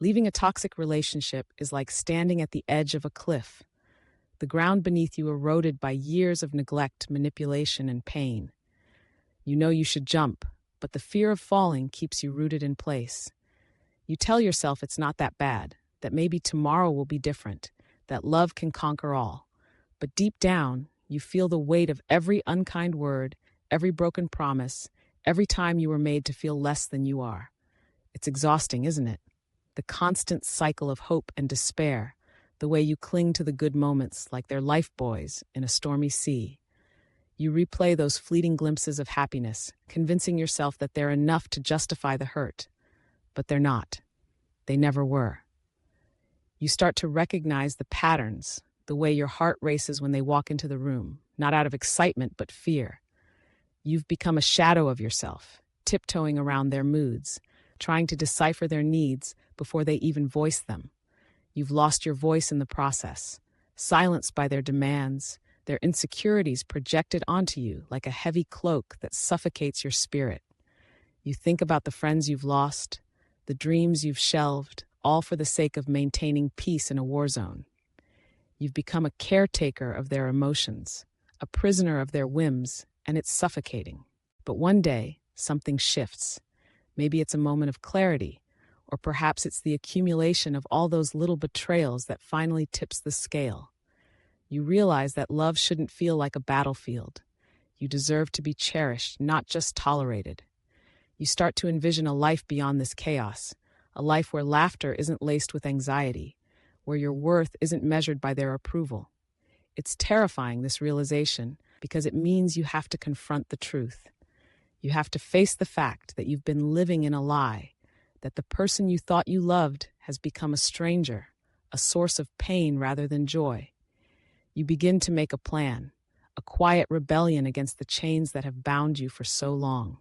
Leaving a toxic relationship is like standing at the edge of a cliff. The ground beneath you eroded by years of neglect, manipulation, and pain. You know you should jump, but the fear of falling keeps you rooted in place. You tell yourself it's not that bad, that maybe tomorrow will be different, that love can conquer all. But deep down, you feel the weight of every unkind word, every broken promise, every time you were made to feel less than you are. It's exhausting, isn't it? The constant cycle of hope and despair, the way you cling to the good moments like they're lifebuoys in a stormy sea. You replay those fleeting glimpses of happiness, convincing yourself that they're enough to justify the hurt. But they're not. They never were. You start to recognize the patterns, the way your heart races when they walk into the room, not out of excitement but fear. You've become a shadow of yourself, tiptoeing around their moods, trying to decipher their needs before they even voice them. You've lost your voice in the process, silenced by their demands, their insecurities projected onto you like a heavy cloak that suffocates your spirit. You think about the friends you've lost, the dreams you've shelved, all for the sake of maintaining peace in a war zone. You've become a caretaker of their emotions, a prisoner of their whims, and it's suffocating. But one day, something shifts. Maybe it's a moment of clarity, or perhaps it's the accumulation of all those little betrayals that finally tips the scale. You realize that love shouldn't feel like a battlefield. You deserve to be cherished, not just tolerated. You start to envision a life beyond this chaos, a life where laughter isn't laced with anxiety, where your worth isn't measured by their approval. It's terrifying, this realization, because it means you have to confront the truth. You have to face the fact that you've been living in a lie, that the person you thought you loved has become a stranger, a source of pain rather than joy. You begin to make a plan, a quiet rebellion against the chains that have bound you for so long.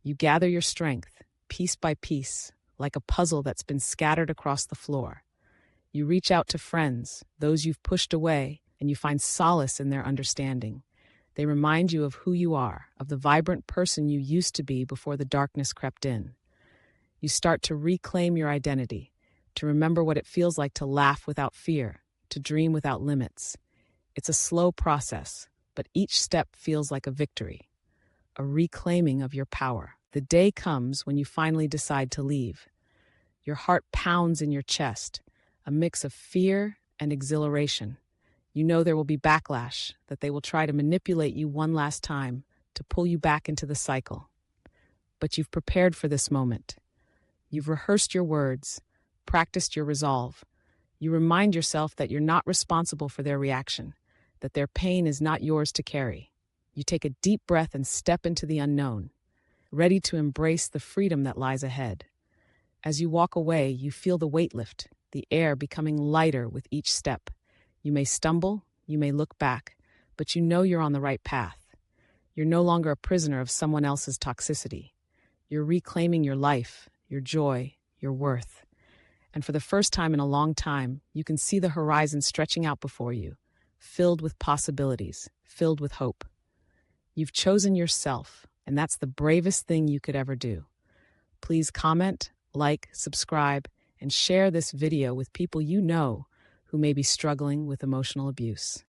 You gather your strength, piece by piece, like a puzzle that's been scattered across the floor. You reach out to friends, those you've pushed away, and you find solace in their understanding. They remind you of who you are, of the vibrant person you used to be before the darkness crept in. You start to reclaim your identity, to remember what it feels like to laugh without fear, to dream without limits. It's a slow process, but each step feels like a victory, a reclaiming of your power. The day comes when you finally decide to leave. Your heart pounds in your chest, a mix of fear and exhilaration. You know there will be backlash, that they will try to manipulate you one last time to pull you back into the cycle. But you've prepared for this moment. You've rehearsed your words, practiced your resolve. You remind yourself that you're not responsible for their reaction, that their pain is not yours to carry. You take a deep breath and step into the unknown, ready to embrace the freedom that lies ahead. As you walk away, you feel the weight lift, the air becoming lighter with each step. You may stumble, you may look back, but you know you're on the right path. You're no longer a prisoner of someone else's toxicity. You're reclaiming your life, your joy, your worth. And for the first time in a long time, you can see the horizon stretching out before you, filled with possibilities, filled with hope. You've chosen yourself, and that's the bravest thing you could ever do. Please comment, like, subscribe, and share this video with people you know who may be struggling with emotional abuse.